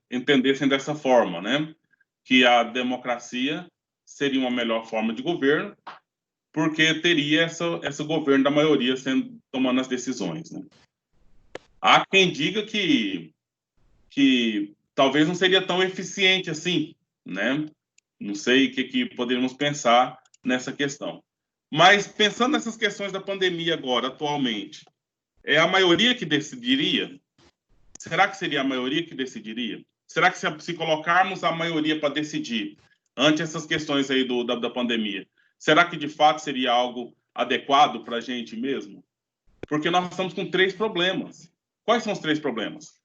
entendessem dessa forma, né? Que a democracia seria uma melhor forma de governo, porque teria esse governo da maioria tomando as decisões, né? Há quem diga que talvez não seria tão eficiente assim, né? Não sei o que poderíamos pensar nessa questão. Mas, pensando nessas questões da pandemia agora, atualmente, é a maioria que decidiria? Será que seria a maioria que decidiria? Será que se colocarmos a maioria para decidir ante essas questões aí da pandemia, será que de fato seria algo adequado para a gente mesmo? Porque nós estamos com 3 problemas. Quais são os 3 problemas?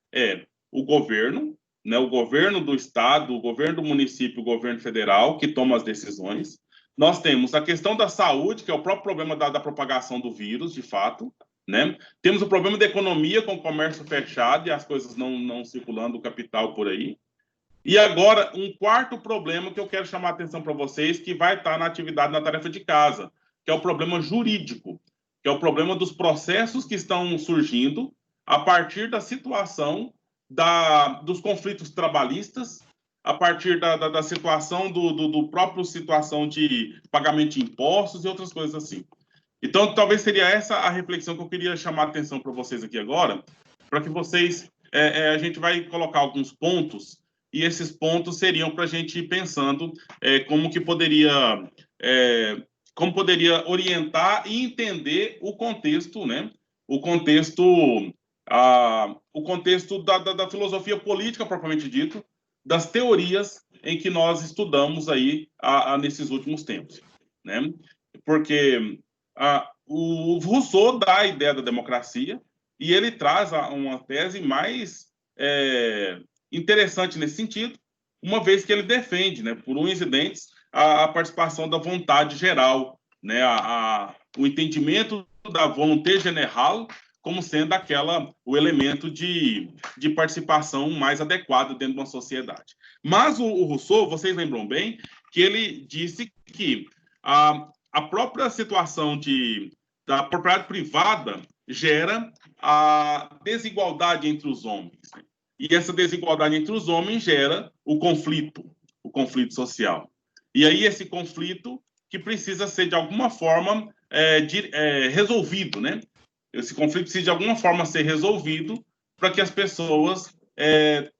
O governo, né, o governo do estado, o governo do município, o governo federal, que toma as decisões. Nós temos a questão da saúde, que é o próprio problema da propagação do vírus, de fato, né? Temos o problema da economia, com o comércio fechado e as coisas não circulando, o capital por aí. E agora, um quarto problema que eu quero chamar a atenção para vocês, que vai estar na atividade, na tarefa de casa, que é o problema jurídico, que é o problema dos processos que estão surgindo a partir da situação dos conflitos trabalhistas, a partir da situação do próprio situação de pagamento de impostos e outras coisas assim. Então, talvez seria essa a reflexão que eu queria chamar a atenção para vocês aqui agora, para que vocês... a gente vai colocar alguns pontos, e esses pontos seriam para a gente ir pensando como poderia orientar e entender o contexto, né? O contexto da filosofia política, propriamente dito, das teorias em que nós estudamos aí nesses últimos tempos, né? Porque o Rousseau dá a ideia da democracia e ele traz uma tese mais interessante nesse sentido, uma vez que ele defende, né, por unhas e dentes, a participação da vontade geral, né, o entendimento da volonté générale como sendo o elemento de participação mais adequado dentro de uma sociedade. Mas o Rousseau, vocês lembram bem, que ele disse que a própria situação da propriedade privada gera a desigualdade entre os homens. E essa desigualdade entre os homens gera o conflito social. E aí esse conflito que precisa ser, de alguma forma, resolvido, né? Esse conflito precisa, de alguma forma, ser resolvido para que as pessoas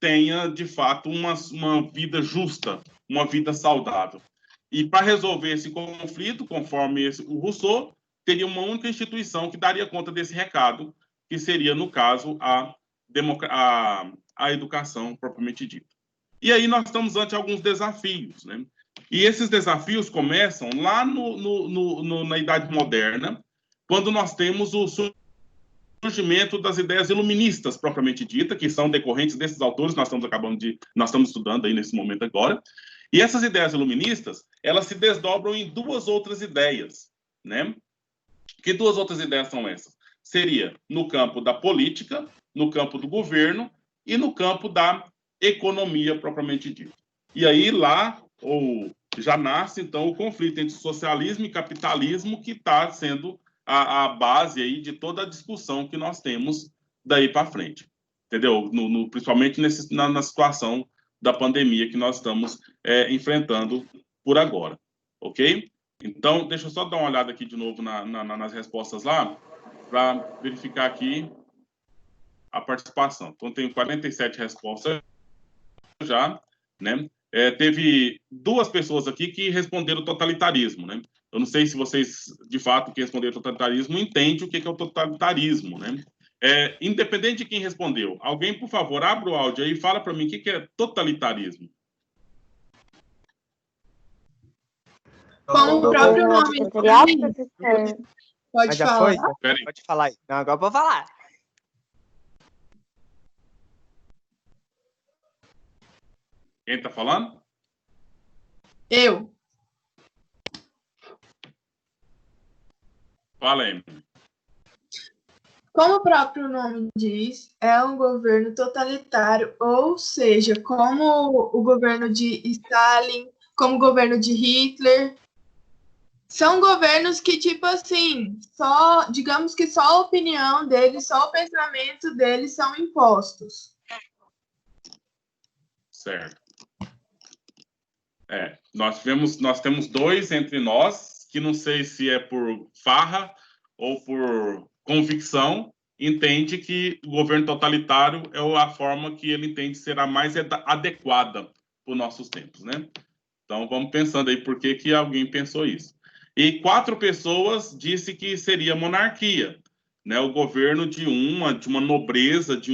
tenham, de fato, uma vida justa, uma vida saudável. E para resolver esse conflito, conforme o Rousseau, teria uma única instituição que daria conta desse recado, que seria, no caso, a educação propriamente dita. E aí nós estamos ante alguns desafios, né? E esses desafios começam lá na Idade Moderna, quando nós temos o surgimento das ideias iluministas, propriamente dita, que são decorrentes desses autores nós estamos estudando aí nesse momento agora. E essas ideias iluministas, elas se desdobram em 2 outras ideias, né? Que 2 outras ideias são essas? Seria no campo da política, no campo do governo e no campo da economia propriamente dita. E aí já nasce, então, o conflito entre socialismo e capitalismo, que está sendo a base aí de toda a discussão que nós temos daí para frente. Entendeu? Principalmente na situação da pandemia que nós estamos enfrentando por agora. Ok? Então, deixa eu só dar uma olhada aqui de novo nas respostas lá, para verificar aqui a participação. Então, tenho 47 respostas já, né? Teve 2 pessoas aqui que responderam totalitarismo, né? Eu não sei se vocês, de fato, que responderam totalitarismo, entendem o que é o totalitarismo, né? Independente de quem respondeu, alguém, por favor, abra o áudio aí e fala para mim o que é totalitarismo. Como o próprio nome pode falar. Pode falar aí. Não, agora eu vou falar. Quem está falando? Eu. Fala aí. Como o próprio nome diz, é um governo totalitário, ou seja, como o governo de Stalin, como o governo de Hitler. São governos que, tipo assim, digamos que só a opinião deles, só o pensamento deles são impostos. Certo. Nós temos dois entre nós, que não sei se é por farra ou por convicção, entende que o governo totalitário é a forma que ele entende ser a mais adequada para os nossos tempos, né? Então, vamos pensando aí por que alguém pensou isso. E 4 pessoas disse que seria monarquia, né? O governo de uma nobreza, de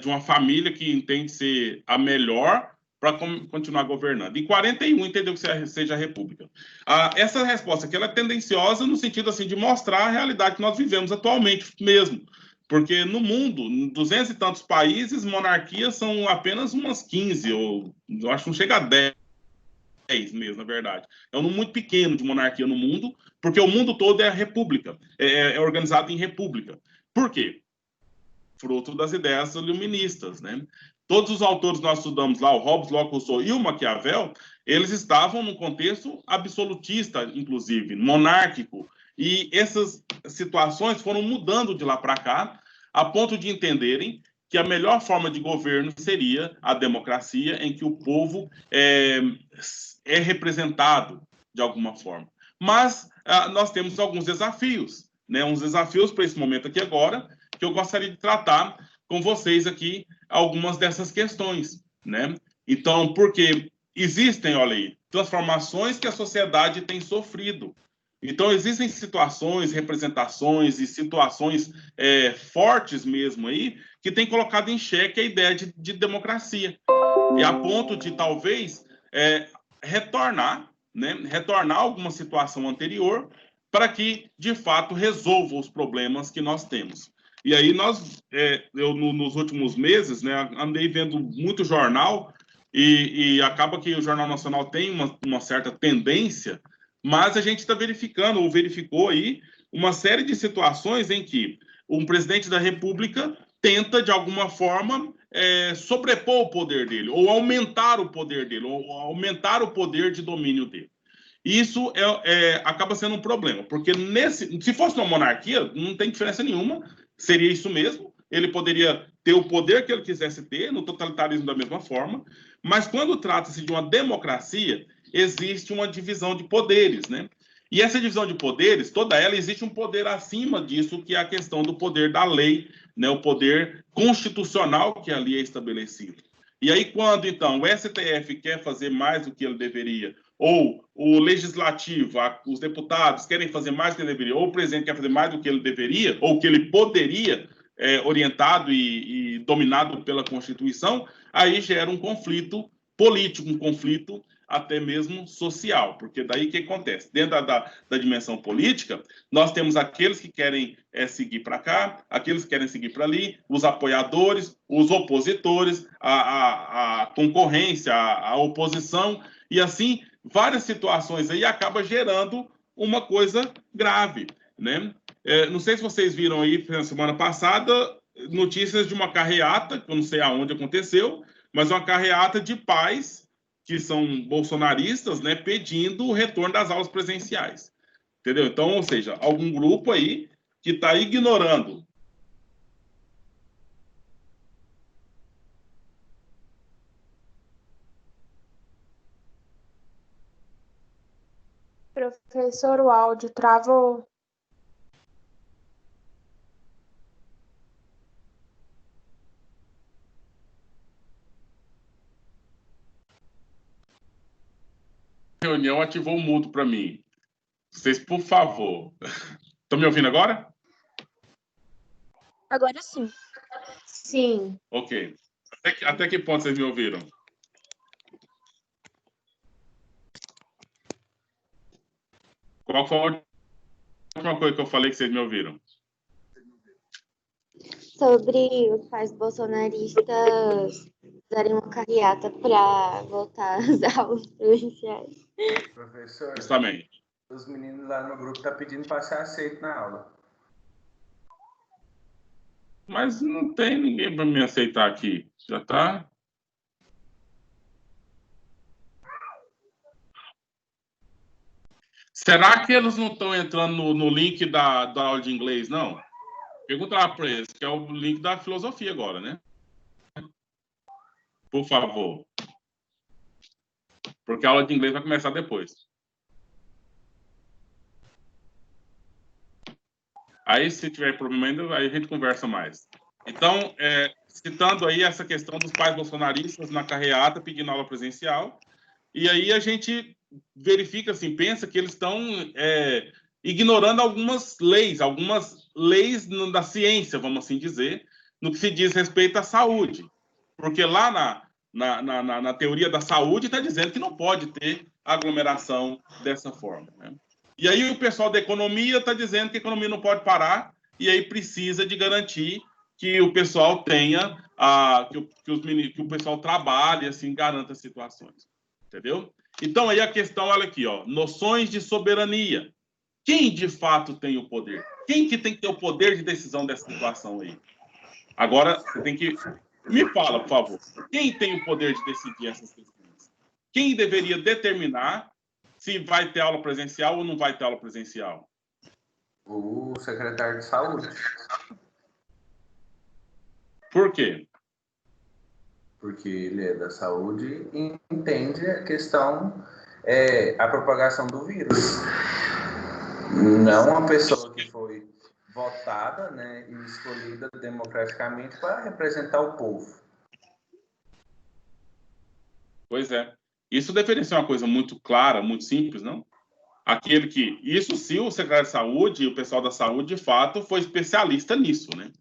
uma família que entende ser a melhor para continuar governando. E 41 entendeu que seja a república. Essa resposta aqui ela é tendenciosa no sentido assim de mostrar a realidade que nós vivemos atualmente mesmo. Porque no mundo, em 200 e tantos países, monarquias são apenas umas 15, ou eu acho que não chega a 10 mesmo, na verdade. É um número muito pequeno de monarquia no mundo, porque o mundo todo é a república, é organizado em república. Por quê? Fruto das ideias iluministas, né? Todos os autores que nós estudamos lá, o Hobbes, Locke, Rousseau e o Maquiavel, eles estavam num contexto absolutista, inclusive, monárquico, e essas situações foram mudando de lá para cá, a ponto de entenderem que a melhor forma de governo seria a democracia, em que o povo é representado de alguma forma. Mas nós temos alguns desafios, né? Uns desafios para esse momento aqui agora, que eu gostaria de tratar com vocês aqui algumas dessas questões, né? Então, porque existem, olha aí, transformações que a sociedade tem sofrido. Então, existem situações, representações e situações fortes mesmo aí, que têm colocado em xeque a ideia de democracia. E a ponto de, talvez, retornar alguma situação anterior para que, de fato, resolva os problemas que nós temos. E aí eu nos últimos meses, né, andei vendo muito jornal e acaba que o Jornal Nacional tem uma certa tendência, mas a gente está verificando, ou verificou aí, uma série de situações em que um presidente da República tenta, de alguma forma, sobrepor o poder dele, ou aumentar o poder dele, ou aumentar o poder de domínio dele. Isso acaba sendo um problema, porque se fosse uma monarquia, não tem diferença nenhuma, seria isso mesmo, ele poderia ter o poder que ele quisesse ter, no totalitarismo da mesma forma, mas quando trata-se de uma democracia, existe uma divisão de poderes, né? E essa divisão de poderes, toda ela, existe um poder acima disso, que é a questão do poder da lei, né? O poder constitucional que ali é estabelecido. E aí, quando, então, o STF quer fazer mais do que ele deveria, ou o legislativo, os deputados querem fazer mais do que ele deveria, ou o presidente quer fazer mais do que ele deveria, ou que ele poderia, orientado e dominado pela Constituição, aí gera um conflito político, um conflito até mesmo social, porque daí o que acontece? Dentro da dimensão política, nós temos aqueles que querem seguir para cá, aqueles que querem seguir para ali, os apoiadores, os opositores, a concorrência, a oposição, e assim, várias situações aí acaba gerando uma coisa grave, né? Não sei se vocês viram aí, na semana passada, notícias de uma carreata, que eu não sei aonde aconteceu, mas uma carreata de pais que são bolsonaristas, né, pedindo o retorno das aulas presenciais. Entendeu? Então, ou seja, algum grupo aí que está ignorando. Professor, o áudio travou. A reunião ativou o mudo para mim. Vocês, por favor. Estão me ouvindo agora? Agora sim. Sim. Ok. Até que ponto vocês me ouviram? Qual foi a última coisa que eu falei que vocês me ouviram? Sobre os pais bolsonaristas darem uma carreata para voltar às aulas presenciais. Professor, Justamente. os meninos lá no grupo estão pedindo para ser aceito na aula. Mas não tem ninguém para me aceitar aqui. Já está? Será que eles não estão entrando no link da aula de inglês, não? Pergunta lá para eles, que é o link da filosofia agora, né? Por favor. Porque a aula de inglês vai começar depois. Aí, se tiver problema ainda, aí a gente conversa mais. Então, citando aí essa questão dos pais bolsonaristas na carreata pedindo aula presencial, e aí a gente verifica, assim, pensa que eles estão ignorando algumas leis da ciência, vamos assim dizer, no que se diz respeito à saúde. Porque lá na teoria da saúde está dizendo que não pode ter aglomeração dessa forma, né? E aí o pessoal da economia está dizendo que a economia não pode parar e aí precisa de garantir que o pessoal tenha, que o pessoal trabalhe, assim, garanta as situações. Entendeu? Então, aí a questão, olha aqui, ó, noções de soberania. Quem, de fato, tem o poder? Quem que tem que ter o poder de decisão dessa situação aí? Agora, você tem que... Me fala, por favor. Quem tem o poder de decidir essas questões? Quem deveria determinar se vai ter aula presencial ou não vai ter aula presencial? O secretário de saúde. Por quê? Porque ele é da saúde e entende a questão, a propagação do vírus. Não uma pessoa que foi votada, né, e escolhida democraticamente para representar o povo. Pois é. Isso deveria ser uma coisa muito clara, muito simples, não? Aquele que... Isso se o secretário de saúde e o pessoal da saúde, de fato, foi especialista nisso, né?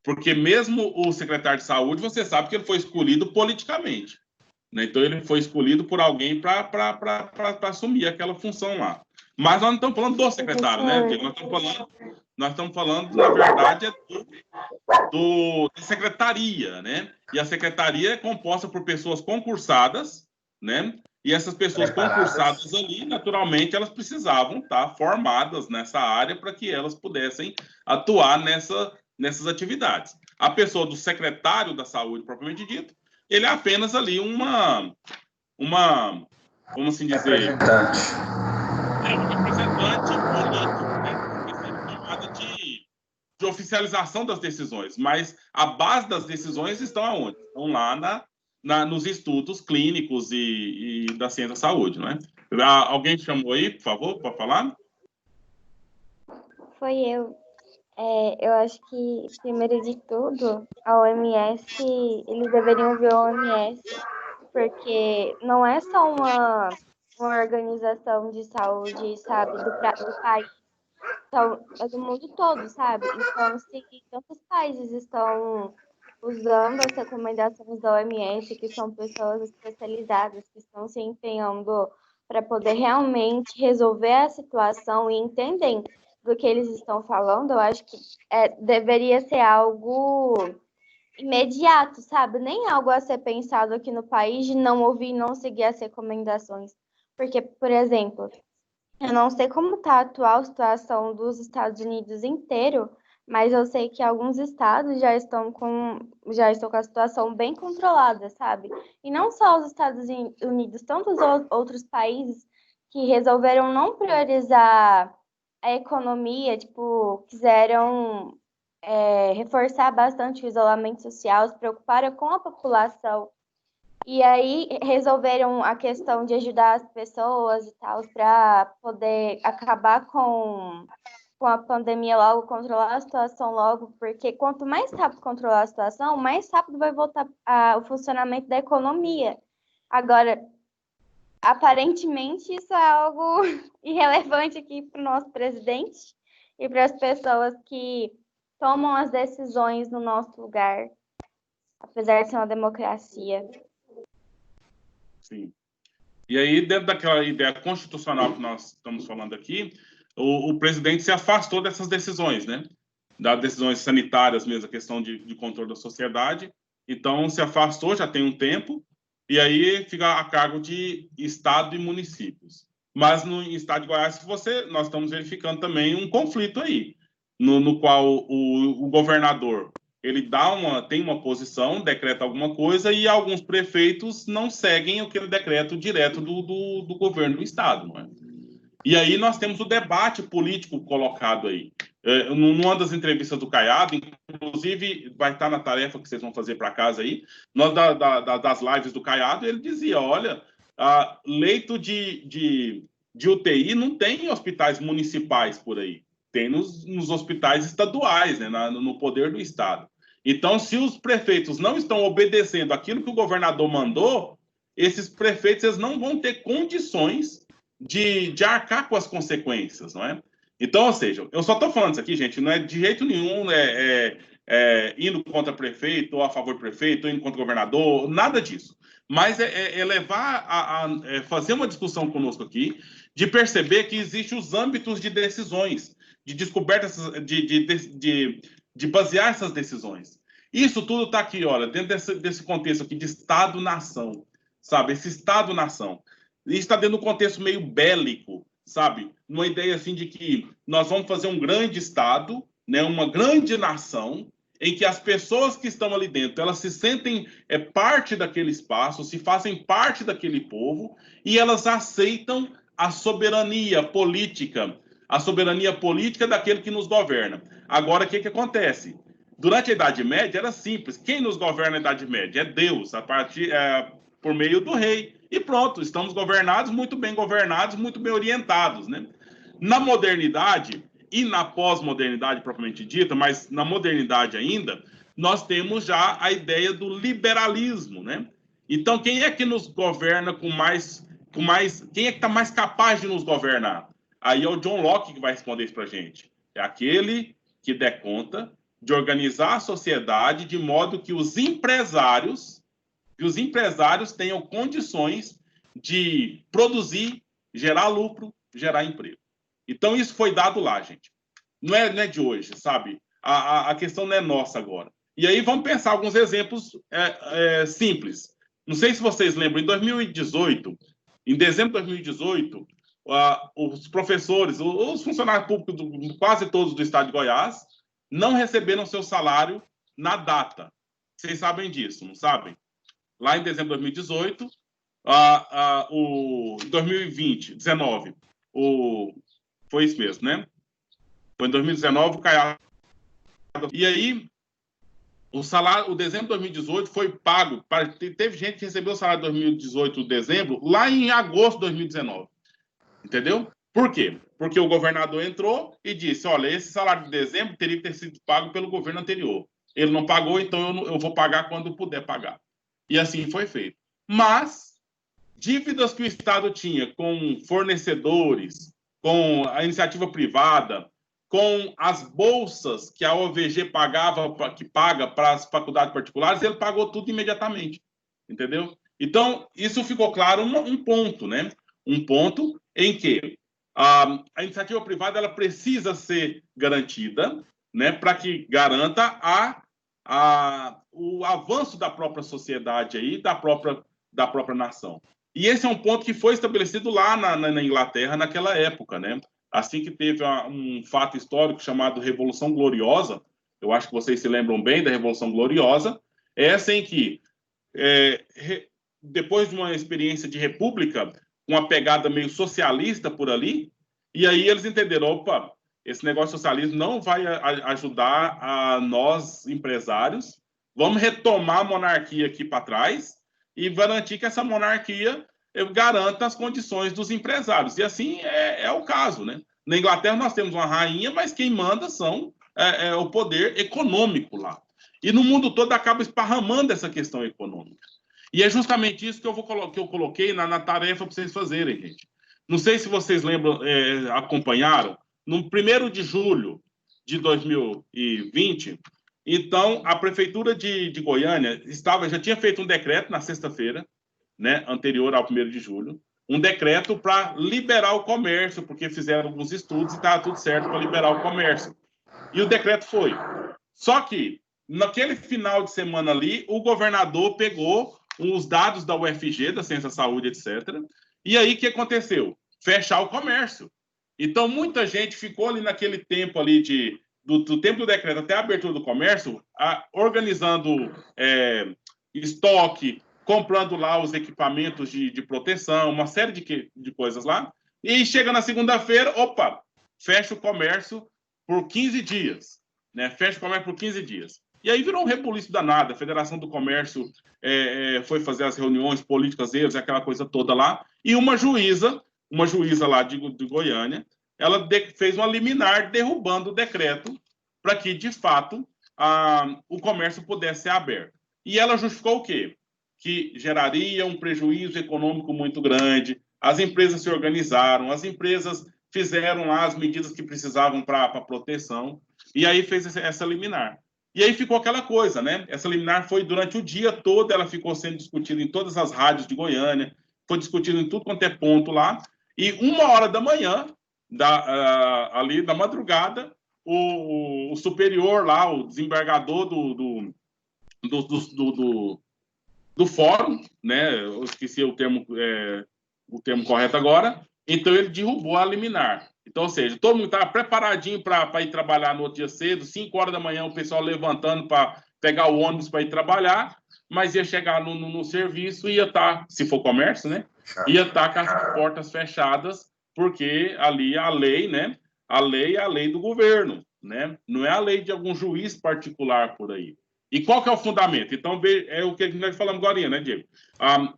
Porque mesmo o secretário de saúde, você sabe que ele foi escolhido politicamente, né? Então, ele foi escolhido por alguém para assumir aquela função lá. Mas nós não estamos falando do secretário, né, Diego? Nós estamos falando, na verdade, da secretaria, né? E a secretaria é composta por pessoas concursadas, né? E essas pessoas concursadas ali, naturalmente, elas precisavam estar formadas nessa área para que elas pudessem atuar nessas atividades. A pessoa do secretário da saúde, propriamente dito, ele é apenas ali uma vamos assim dizer... Representante. É um representante político, né? Chamada de oficialização das decisões, mas a base das decisões estão aonde? Estão lá nos estudos clínicos e da ciência da saúde, não é? Alguém chamou aí, por favor, para falar? Foi eu. Eu acho que, primeiro de tudo, a OMS, eles deveriam ver a OMS, porque não é só uma organização de saúde, sabe, do país, então, é do mundo todo, sabe? Então, se tantos países estão usando as recomendações da OMS, que são pessoas especializadas, que estão se empenhando para poder realmente resolver a situação e entendem do que eles estão falando, eu acho que deveria ser algo imediato, sabe? Nem algo a ser pensado aqui no país de não ouvir e não seguir as recomendações. Porque, por exemplo, eu não sei como está a atual situação dos Estados Unidos inteiro, mas eu sei que alguns estados já estão com a situação bem controlada, sabe? E não só os Estados Unidos, tantos outros países que resolveram não priorizar a economia, tipo, quiseram reforçar bastante o isolamento social, se preocuparam com a população. E aí resolveram a questão de ajudar as pessoas e tal, para poder acabar com a pandemia logo, controlar a situação logo, porque quanto mais rápido controlar a situação, mais rápido vai voltar o funcionamento da economia. Agora, aparentemente, isso é algo irrelevante aqui para o nosso presidente e para as pessoas que tomam as decisões no nosso lugar, apesar de ser uma democracia. Sim. E aí, dentro daquela ideia constitucional que nós estamos falando aqui, o presidente se afastou dessas decisões, né? Das decisões sanitárias mesmo, a questão de controle da sociedade. Então, se afastou, já tem um tempo, e aí fica a cargo de Estado e municípios. Mas no Estado de Goiás, nós estamos verificando também um conflito aí, no qual o governador ele tem uma posição, decreta alguma coisa, e alguns prefeitos não seguem aquele decreto direto do governo do Estado, não é? E aí nós temos o debate político colocado aí. numa das entrevistas do Caiado, inclusive vai estar na tarefa que vocês vão fazer para casa aí, das lives do Caiado, ele dizia, olha, leito de UTI não tem em hospitais municipais por aí, tem nos hospitais estaduais, né, no poder do Estado. Então, se os prefeitos não estão obedecendo aquilo que o governador mandou, esses prefeitos eles não vão ter condições de arcar com as consequências, não é? Então, ou seja, eu só estou falando isso aqui, gente, não é de jeito nenhum indo contra prefeito, ou a favor do prefeito, ou indo contra o governador, nada disso. Mas levar fazer uma discussão conosco aqui, de perceber que existem os âmbitos de decisões, de descoberta, de basear essas decisões. Isso tudo está aqui, olha, dentro desse contexto aqui de Estado-nação, sabe? Esse Estado-nação. Isso está dentro de um contexto meio bélico, sabe? Uma ideia assim de que nós vamos fazer um grande Estado, né? Uma grande nação, em que as pessoas que estão ali dentro, elas se sentem parte daquele espaço, se fazem parte daquele povo, e elas aceitam a soberania política daquele que nos governa. Agora, o que acontece? Durante a Idade Média era simples. Quem nos governa na Idade Média? É Deus, por meio do rei. E pronto, estamos governados, muito bem orientados, né? Na modernidade e na pós-modernidade propriamente dita, mas na modernidade ainda, nós temos já a ideia do liberalismo, né? Então, quem é que nos governa quem é que está mais capaz de nos governar? Aí é o John Locke que vai responder isso para a gente. É aquele que der conta de organizar a sociedade de modo que os empresários tenham condições de produzir, gerar lucro, gerar emprego. Então, isso foi dado lá, gente. Não é de hoje, sabe? A questão não é nossa agora. E aí, vamos pensar alguns exemplos simples. Não sei se vocês lembram, em 2018, em dezembro de 2018, os professores, os funcionários públicos, quase todos do estado de Goiás, não receberam seu salário na data. Vocês sabem disso, não sabem? Lá em dezembro de 2018, em 2020, 19, foi isso mesmo, né? Foi em 2019, o Caiado. E aí, o dezembro de 2018 foi pago. Teve gente que recebeu o salário de 2018, dezembro, lá em agosto de 2019. Entendeu? Por quê? Porque o governador entrou e disse, olha, esse salário de dezembro teria que ter sido pago pelo governo anterior. Ele não pagou, então eu vou pagar quando puder pagar. E assim foi feito. Mas, dívidas que o Estado tinha com fornecedores, com a iniciativa privada, com as bolsas que a OVG que paga para as faculdades particulares, ele pagou tudo imediatamente. Entendeu? Então, isso ficou claro um ponto, né? Um ponto em que a iniciativa privada ela precisa ser garantida, né, para que garanta o avanço da própria sociedade aí, da própria nação. E esse é um ponto que foi estabelecido lá na Inglaterra naquela época, né? Assim que teve um fato histórico chamado Revolução Gloriosa, eu acho que vocês se lembram bem da Revolução Gloriosa, essa em que, depois de uma experiência de república, uma pegada meio socialista por ali, e aí eles entenderam, opa, esse negócio de socialismo não vai ajudar a nós, empresários, vamos retomar a monarquia aqui para trás e garantir que essa monarquia garanta as condições dos empresários. E assim é o caso, né? Na Inglaterra nós temos uma rainha, mas quem manda são o poder econômico lá. E no mundo todo acaba esparramando essa questão econômica. E é justamente isso que eu coloquei na tarefa para vocês fazerem, gente. Não sei se vocês lembram, acompanharam, no 1º de julho de 2020, então, a Prefeitura de Goiânia já tinha feito um decreto na sexta-feira, né, anterior ao 1º de julho, um decreto para liberar o comércio, porque fizeram alguns estudos e estava tudo certo para liberar o comércio. E o decreto foi. Só que, naquele final de semana ali, o governador pegou os dados da UFG, da Ciência da Saúde, etc. E aí, o que aconteceu? Fechar o comércio. Então, muita gente ficou ali naquele tempo ali do tempo do decreto até a abertura do comércio, organizando estoque, comprando lá os equipamentos de proteção, uma série de coisas lá. E chega na segunda-feira, opa, fecha o comércio por 15 dias, né? Fecha o comércio por 15 dias. E aí virou um rebuliço danado. A Federação do Comércio foi fazer as reuniões políticas deles, aquela coisa toda lá, e uma juíza lá de Goiânia, ela fez uma liminar derrubando o decreto para que, de fato, o comércio pudesse ser aberto. E ela justificou o quê? Que geraria um prejuízo econômico muito grande, as empresas se organizaram, as empresas fizeram lá as medidas que precisavam para proteção, e aí fez essa liminar. E aí ficou aquela coisa, né? Essa liminar foi durante o dia todo, ela ficou sendo discutida em todas as rádios de Goiânia, foi discutida em tudo quanto é ponto lá, e 1h da manhã, ali da madrugada, o superior lá, o desembargador do fórum, né? Eu esqueci o termo correto agora, então ele derrubou a liminar. Então, ou seja, todo mundo estava preparadinho para ir trabalhar no outro dia cedo, 5h da manhã, o pessoal levantando para pegar o ônibus para ir trabalhar, mas ia chegar no serviço e ia estar, se for comércio, né? Ia estar com as portas fechadas, porque ali a lei, né? A lei é a lei do governo, né? Não é a lei de algum juiz particular por aí. E qual que é o fundamento? Então, é o que nós falamos agora, né, Diego?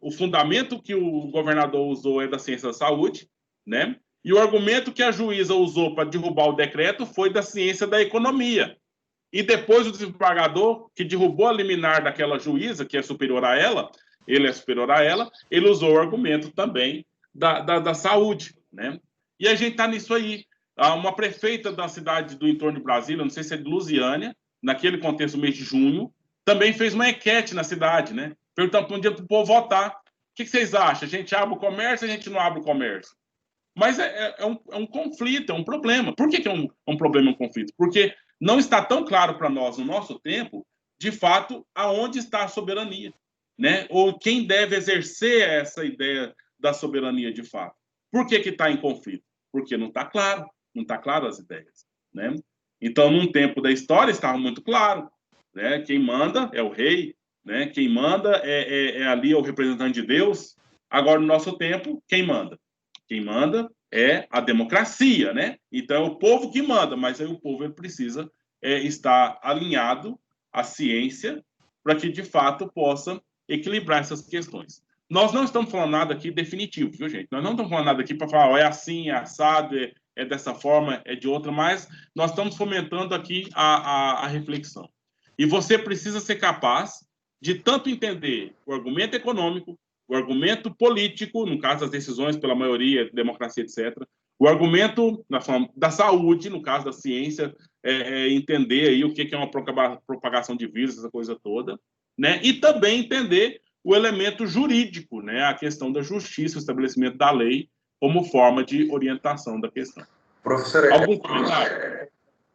O fundamento que o governador usou é da ciência da saúde, né? E o argumento que a juíza usou para derrubar o decreto foi da ciência da economia. E depois o desembargador, que derrubou a liminar daquela juíza, que é superior a ela, ele usou o argumento também da saúde, né? E a gente está nisso aí. Uma prefeita da cidade do entorno de Brasília, não sei se é de Lusiânia, naquele contexto, mês de junho, também fez uma enquete na cidade, né? Perguntando para o povo votar. O que vocês acham? A gente abre o comércio ou a gente não abre o comércio? Mas é um conflito, é um problema. Por que é um problema, um conflito? Porque não está tão claro para nós, no nosso tempo, de fato, aonde está a soberania, né? Ou quem deve exercer essa ideia da soberania de fato. Por que está em conflito? Porque não está claro as ideias, né? Então, num tempo da história, estava muito claro, né? Quem manda é o rei, né? Quem manda é ali o representante de Deus. Agora, no nosso tempo, quem manda? Quem manda é a democracia, né? Então, é o povo que manda, mas aí o povo ele precisa estar alinhado à ciência para que, de fato, possa equilibrar essas questões. Nós não estamos falando nada aqui definitivo, viu, gente? Nós não estamos falando nada aqui para falar, é assim, é assado, é dessa forma, é de outra, mas nós estamos fomentando aqui a reflexão. E você precisa ser capaz de tanto entender o argumento econômico, o argumento político, no caso das decisões pela maioria, democracia, etc., o argumento da saúde, no caso da ciência, entender aí o que é uma propagação de vírus, essa coisa toda, né? E também entender o elemento jurídico, né? A questão da justiça, o estabelecimento da lei como forma de orientação da questão. Professor, algum comentário?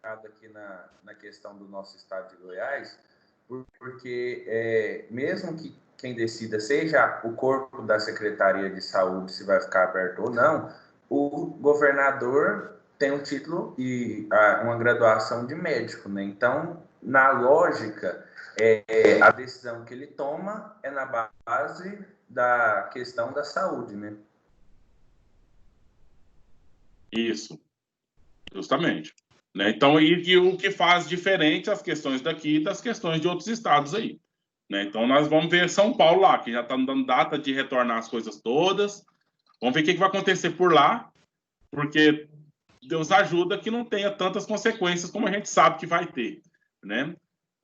Aqui na questão do nosso estado de Goiás, porque mesmo que quem decida seja o corpo da Secretaria de Saúde se vai ficar aberto ou não, o governador tem um título e uma graduação de médico, né? Então, na lógica, a decisão que ele toma é na base da questão da saúde, né? Isso, justamente. Né? Então, e o que faz diferente as questões daqui das questões de outros estados aí. Né? Então, nós vamos ver São Paulo lá, que já está dando data de retornar as coisas todas. Vamos ver o que vai acontecer por lá, porque Deus ajuda que não tenha tantas consequências como a gente sabe que vai ter. Né?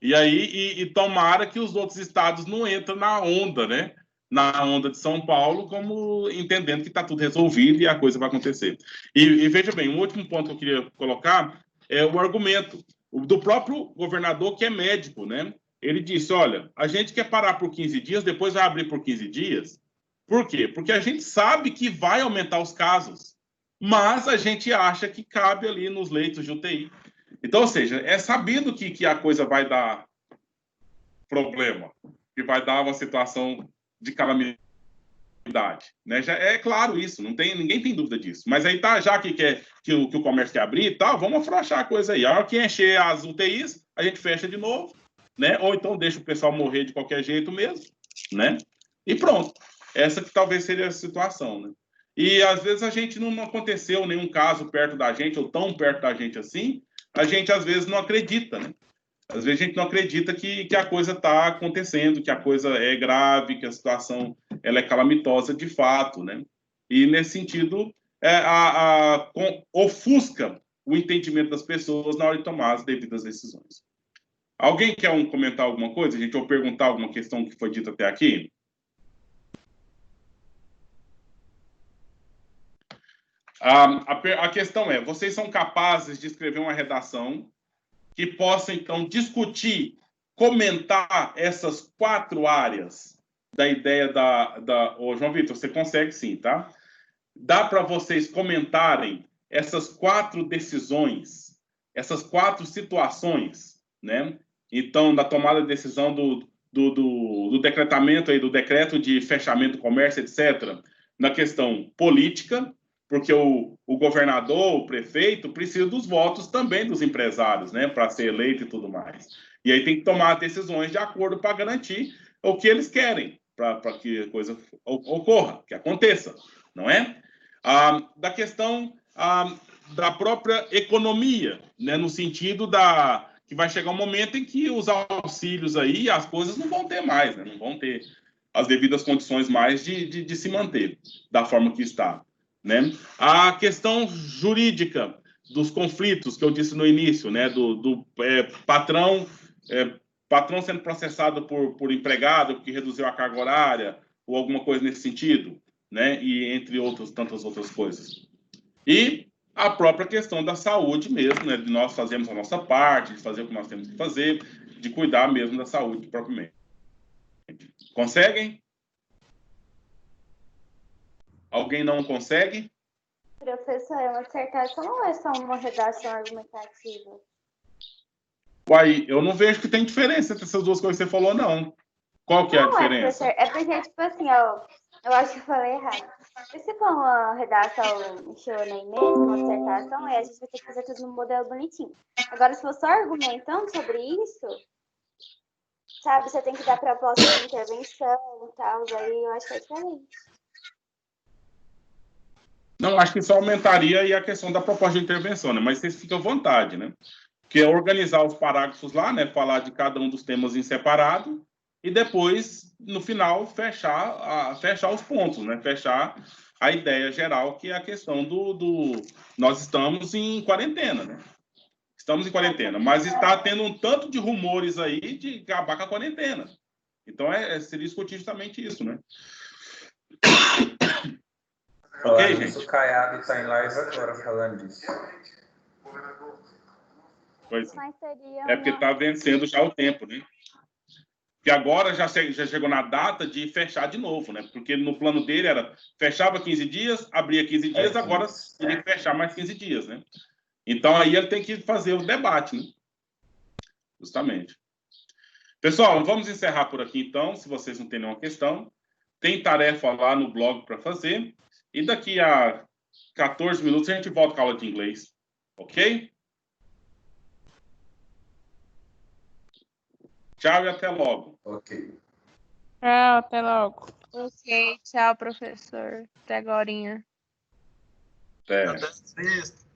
E aí, tomara que os outros estados não entrem na onda, né? Na onda de São Paulo, como entendendo que está tudo resolvido e a coisa vai acontecer. E veja bem, um último ponto que eu queria colocar é o argumento do próprio governador, que é médico, né? Ele disse, olha, a gente quer parar por 15 dias, depois vai abrir por 15 dias. Por quê? Porque a gente sabe que vai aumentar os casos, mas a gente acha que cabe ali nos leitos de UTI. Então, ou seja, é sabido que a coisa vai dar problema, que vai dar uma situação de calamidade, né? Já é claro isso, ninguém tem dúvida disso. Mas aí tá, já que o comércio quer abrir e tal, vamos afrouxar a coisa aí. A hora que encher as UTIs, a gente fecha de novo, né? Ou então deixa o pessoal morrer de qualquer jeito mesmo, né? E pronto. Essa que talvez seja a situação, né? E às vezes a gente não aconteceu nenhum caso perto da gente, ou tão perto da gente assim, a gente às vezes não acredita, né? Às vezes a gente não acredita que a coisa está acontecendo, que a coisa é grave, que a situação ela é calamitosa de fato, né? E, nesse sentido, ofusca o entendimento das pessoas na hora de tomar as devidas decisões. Alguém quer comentar alguma coisa, gente, ou perguntar alguma questão que foi dita até aqui? A questão é, vocês são capazes de escrever uma redação que possa, então, discutir, comentar essas 4 áreas da ideia Ô, João Vitor, você consegue sim, tá? Dá para vocês comentarem essas 4 decisões, essas 4 situações, né? Então, da tomada de decisão do decretamento aí, do decreto de fechamento do comércio, etc., na questão política, porque o governador, o prefeito, precisa dos votos também dos empresários, né, para ser eleito e tudo mais. E aí tem que tomar decisões de acordo para garantir o que eles querem, para que a coisa ocorra, que aconteça, não é? Da questão da própria economia, né, no sentido que vai chegar um momento em que os auxílios aí, as coisas não vão ter mais, né, não vão ter as devidas condições mais de se manter da forma que está. Né? A questão jurídica dos conflitos que eu disse no início, né? do patrão sendo processado por empregado porque reduziu a carga horária ou alguma coisa nesse sentido, né? E entre tantas outras coisas. E a própria questão da saúde mesmo, né? De nós fazermos a nossa parte, de fazer o que nós temos que fazer, de cuidar mesmo da saúde propriamente. Conseguem? Alguém não consegue? Professor, uma dissertação não é só uma redação argumentativa. Uai, eu não vejo que tem diferença entre essas 2 coisas que você falou, não. Qual que é a diferença? É porque, tipo assim, ó, eu acho que eu falei errado. Se for uma redação show nem mesmo, uma dissertação, aí a gente vai ter que fazer tudo num modelo bonitinho. Agora, se for só argumentando sobre isso, sabe, você tem que dar proposta de intervenção e tal, aí eu acho que é diferente. Não, acho que só aumentaria aí a questão da proposta de intervenção, né? Mas vocês ficam à vontade, né? Que é organizar os parágrafos lá, né? Falar de cada um dos temas em separado e depois, no final, fechar os pontos, né? Fechar a ideia geral, que é a questão nós estamos em quarentena, né? Estamos em quarentena, mas está tendo um tanto de rumores aí de acabar com a quarentena. Então, seria discutir justamente isso, né? Ok, gente? O Caiado está em live agora falando disso. Pois é porque está vencendo já o tempo, né? Porque agora já chegou na data de fechar de novo, né? Porque no plano dele era fechava 15 dias, abria 15 dias, agora teria que fechar mais 15 dias, né? Então aí ele tem que fazer o debate, né? Justamente. Pessoal, vamos encerrar por aqui então, se vocês não têm nenhuma questão. Tem tarefa lá no blog para fazer. E daqui a 14 minutos a gente volta com a aula de inglês. Ok? Tchau e até logo. Ok. Tchau, até logo. Ok, tchau, professor. Até agorinha. Até. Até sexta.